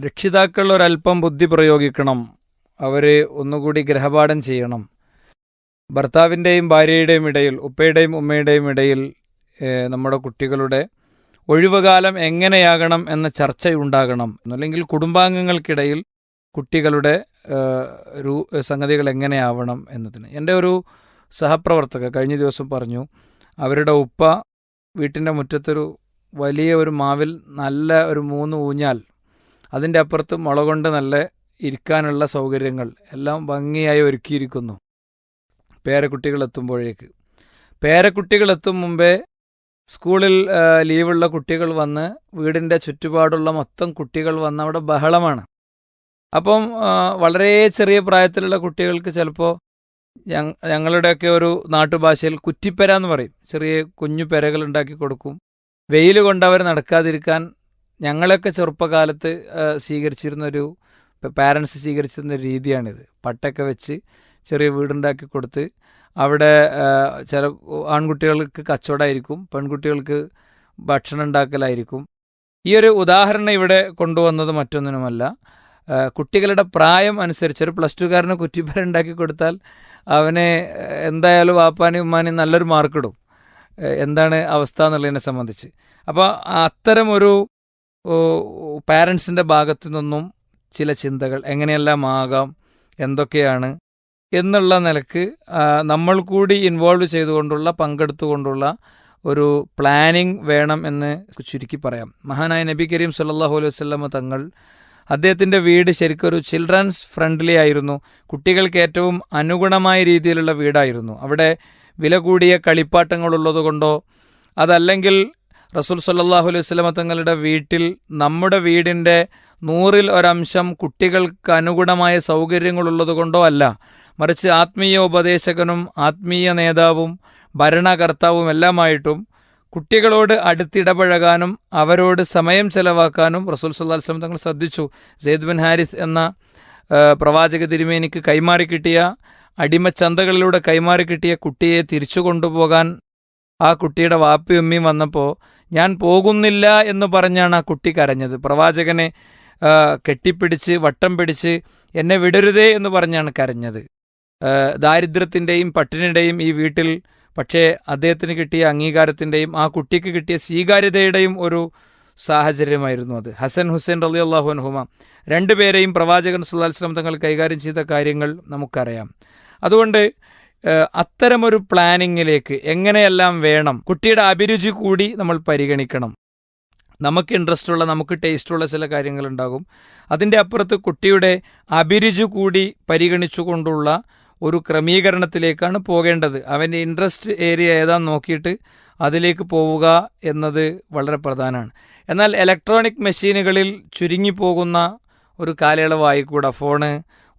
രക്ഷിതാക്കൾ ഒരല്പം ബുദ്ധി പ്രയോഗിക്കണം. അവർ ഒന്നുകൂടി ഗ്രഹപാഠം ചെയ്യണം. ഭർത്താവിൻ്റെയും ഭാര്യയുടെയും ഇടയിൽ, ഉപ്പയുടെയും ഉമ്മയുടെയും ഇടയിൽ നമ്മുടെ കുട്ടികളുടെ ഒഴിവുകാലം എങ്ങനെയാകണം എന്ന ചർച്ചയുണ്ടാകണം. അല്ലെങ്കിൽ കുടുംബാംഗങ്ങൾക്കിടയിൽ കുട്ടികളുടെ സംഗതികൾ എങ്ങനെയാവണം എന്നതിന്. എൻ്റെ ഒരു സഹപ്രവർത്തക കഴിഞ്ഞ ദിവസം പറഞ്ഞു, അവരുടെ ഉപ്പ വീട്ടിൻ്റെ മുറ്റത്തൊരു വലിയ ഒരു മാവിൽ നല്ല ഒരു 3 ഊഞ്ഞാൽ, അതിൻ്റെ അപ്പുറത്ത് മുള കൊണ്ട് നല്ല ഇരിക്കാനുള്ള സൗകര്യങ്ങൾ എല്ലാം ഭംഗിയായി ഒരുക്കിയിരിക്കുന്നു. പേരക്കുട്ടികളെത്തും മുമ്പേ സ്കൂളിൽ ലീവുള്ള കുട്ടികൾ വന്ന് വീടിൻ്റെ ചുറ്റുപാടുള്ള മൊത്തം കുട്ടികൾ വന്ന് അവിടെ ബഹളമാണ്. അപ്പം വളരെ ചെറിയ പ്രായത്തിലുള്ള കുട്ടികൾക്ക് ചിലപ്പോൾ ഞങ്ങളുടെയൊക്കെ ഒരു നാട്ടുഭാഷയിൽ കുറ്റിപ്പെര എന്ന് പറയും, ചെറിയ കുഞ്ഞു പെരകൾ ഉണ്ടാക്കി കൊടുക്കും. വെയിൽ കൊണ്ടവർ നടക്കാതിരിക്കാൻ ഞങ്ങളൊക്കെ ചെറുപ്പകാലത്ത് പാരൻസ് സ്വീകരിച്ചിരുന്ന രീതിയാണിത്. പട്ടൊക്കെ വെച്ച് ചെറിയ വീടുണ്ടാക്കി കൊടുത്ത് അവിടെ ചില ആൺകുട്ടികൾക്ക് കച്ചവടമായിരിക്കും, പെൺകുട്ടികൾക്ക് ഭക്ഷണം ഉണ്ടാക്കലായിരിക്കും. ഈ ഒരു ഉദാഹരണം ഇവിടെ കൊണ്ടുവന്നത് മറ്റൊന്നിനുമല്ല, കുട്ടികളുടെ പ്രായം അനുസരിച്ച് ഒരു +2കാരന് കുറ്റിപ്പര ഉണ്ടാക്കി കൊടുത്താൽ അവനെ എന്തായാലും വാപ്പാനും ഉമ്മാനും നല്ലൊരു മാർക്കിടും. എന്താണ് അവസ്ഥ എന്നുള്ളതിനെ സംബന്ധിച്ച്. അപ്പോൾ അത്തരമൊരു പാരൻസിൻ്റെ ഭാഗത്തു നിന്നും ചില ചിന്തകൾ എങ്ങനെയെല്ലാം ആകാം, എന്തൊക്കെയാണ് എന്നുള്ള നിലക്ക് നമ്മൾ കൂടി ഇൻവോൾവ് ചെയ്തുകൊണ്ടുള്ള, പങ്കെടുത്തുകൊണ്ടുള്ള ഒരു പ്ലാനിങ് വേണം എന്ന് ചുരുക്കി പറയാം. മഹാനായ നബി കരീം സല്ലല്ലാഹു അലൈഹി വസല്ലം തങ്ങൾ, അദ്ദേഹത്തിൻ്റെ വീട് ശരിക്കൊരു ചിൽഡ്രൻസ് ഫ്രണ്ട്ലി ആയിരുന്നു. കുട്ടികൾക്ക് ഏറ്റവും അനുഗുണമായ രീതിയിലുള്ള വീടായിരുന്നു. അവിടെ വില കൂടിയ കളിപ്പാട്ടങ്ങളുള്ളത് കൊണ്ടോ അതല്ലെങ്കിൽ റസൂൽ സല്ലല്ലാഹു അലൈഹി വസല്ലം തങ്ങളുടെ വീട്ടിൽ നമ്മുടെ വീടിൻ്റെ 100ൽ 1 കുട്ടികൾക്ക് അനുഗുണമായ സൗകര്യങ്ങളുള്ളത് കൊണ്ടോ അല്ല, മറിച്ച് ആത്മീയ ഉപദേശകനും ആത്മീയ നേതാവും ഭരണകർത്താവും എല്ലാമായിട്ടും കുട്ടികളോട് അടുത്തിടപഴകാനും അവരോട് സമയം ചെലവാക്കാനും റസൂൽ സല്ലല്ലാഹു അലൈഹി വസല്ലം തങ്ങൾ ശ്രദ്ധിച്ചു. സെയ്ദ് ബിൻ ഹാരിസ് എന്ന പ്രവാചക തിരുമേനിക്ക് കൈമാറി കിട്ടിയ, അടിമച്ചന്തകളിലൂടെ കൈമാറി കിട്ടിയ കുട്ടിയെ തിരിച്ചു കൊണ്ടുപോകാൻ ആ കുട്ടിയുടെ വാപ്പയും ഉമ്മയും വന്നപ്പോൾ ഞാൻ പോകുന്നില്ല എന്ന് പറഞ്ഞാണ് ആ കുട്ടി കരഞ്ഞത്. പ്രവാചകനെ കെട്ടിപ്പിടിച്ച് വട്ടം പിടിച്ച് എന്നെ വിടരുതേ എന്ന് പറഞ്ഞാണ് കരഞ്ഞത്. ദാരിദ്ര്യത്തിൻ്റെയും പട്ടിണിയുടെയും ഈ വീട്ടിൽ പക്ഷേ അദ്ദേഹത്തിന് കിട്ടിയ അംഗീകാരത്തിൻ്റെയും ആ കുട്ടിക്ക് കിട്ടിയ സ്വീകാര്യതയുടെയും ഒരു സാഹചര്യമായിരുന്നു അത്. ഹസൻ ഹുസൈൻ റളിയല്ലാഹു അൻഹുമ രണ്ടുപേരെയും പ്രവാചകൻ സല്ലല്ലാഹു അലൈഹി വസല്ലം തങ്ങൾ കൈകാര്യം ചെയ്ത കാര്യങ്ങൾ നമുക്കറിയാം. അതുകൊണ്ട് അത്തരമൊരു പ്ലാനിങ്ങിലേക്ക് എങ്ങനെയെല്ലാം വേണം, കുട്ടിയുടെ അഭിരുചി കൂടി നമ്മൾ പരിഗണിക്കണം. നമുക്ക് ഇൻട്രസ്റ്റുള്ള, നമുക്ക് ടേസ്റ്റുള്ള ചില കാര്യങ്ങളുണ്ടാകും. അതിൻ്റെ അപ്പുറത്ത് കുട്ടിയുടെ അഭിരുചി കൂടി പരിഗണിച്ചുകൊണ്ടുള്ള ഒരു ക്രമീകരണത്തിലേക്കാണ് പോകേണ്ടത്. അവൻ്റെ ഇൻട്രസ്റ്റ് ഏരിയ ഏതാന്ന് നോക്കിയിട്ട് അതിലേക്ക് പോവുക എന്നത് വളരെ പ്രധാനമാണ്. എന്നാൽ ഇലക്ട്രോണിക് മെഷീനുകളിൽ ചുരുങ്ങിപ്പോകുന്ന ഒരു കാലയളവായിക്കൂടാ. ഫോണ്,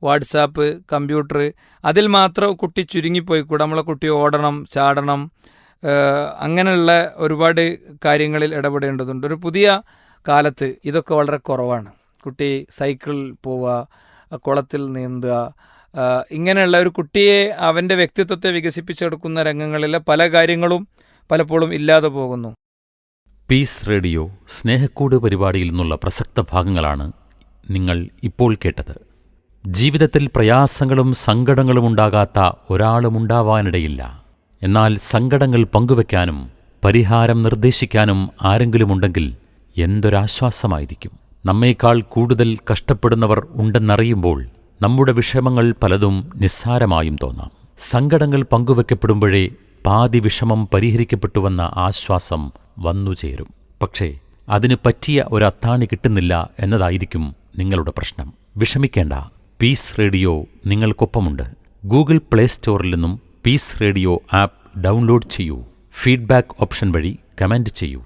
വാട്സാപ്പ്, കമ്പ്യൂട്ടർ, അതിൽ മാത്രം കുട്ടി ചുരുങ്ങിപ്പോയിക്കൂടാ. നമ്മളെ കുട്ടി ഓടണം, ചാടണം, അങ്ങനെയുള്ള ഒരുപാട് കാര്യങ്ങളിൽ ഇടപെടേണ്ടതുണ്ട്. ഒരു പുതിയ കാലത്ത് ഇതൊക്കെ വളരെ കുറവാണ്. കുട്ടി സൈക്കിളിൽ പോവുക, കുളത്തിൽ നീന്തുക, ഇങ്ങനെയുള്ള ഒരു കുട്ടിയെ അവൻ്റെ വ്യക്തിത്വത്തെ വികസിപ്പിച്ചെടുക്കുന്ന രംഗങ്ങളിലെ പല കാര്യങ്ങളും പലപ്പോഴും ഇല്ലാതെ പോകുന്നു. പീസ് റേഡിയോ സ്നേഹക്കൂട് പരിപാടിയിൽ നിന്നുള്ള പ്രസക്ത ഭാഗങ്ങളാണ് നിങ്ങൾ ഇപ്പോൾ കേട്ടത്. ജീവിതത്തിൽ പ്രയാസങ്ങളും സങ്കടങ്ങളും ഉണ്ടാകാത്ത ഒരാളുമുണ്ടാവാനിടയില്ല. എന്നാൽ സങ്കടങ്ങൾ പങ്കുവയ്ക്കാനും പരിഹാരം നിർദ്ദേശിക്കാനും ആരെങ്കിലുമുണ്ടെങ്കിൽ എന്തൊരാശ്വാസമായിരിക്കും. നമ്മേക്കാൾ കൂടുതൽ കഷ്ടപ്പെടുന്നവർ ഉണ്ടെന്നറിയുമ്പോൾ നമ്മുടെ വിഷമങ്ങൾ പലതും നിസ്സാരമായും തോന്നാം. സങ്കടങ്ങൾ പങ്കുവെക്കപ്പെടുമ്പോഴേ പാതി വിഷമം പരിഹരിക്കപ്പെട്ടുവെന്ന ആശ്വാസം വന്നുചേരും. പക്ഷേ അതിന് പറ്റിയ ഒരത്താണി കിട്ടുന്നില്ല എന്നതായിരിക്കും നിങ്ങളുടെ പ്രശ്നം. വിഷമിക്കേണ്ട, പീസ് റേഡിയോ നിങ്ങൾക്കൊപ്പമുണ്ട്. ഗൂഗിൾ പ്ലേ സ്റ്റോറിൽ നിന്നും പീസ് റേഡിയോ ആപ്പ് ഡൗൺലോഡ് ചെയ്യൂ. ഫീഡ്ബാക്ക് ഓപ്ഷൻ വഴി കമന്റ് ചെയ്യൂ.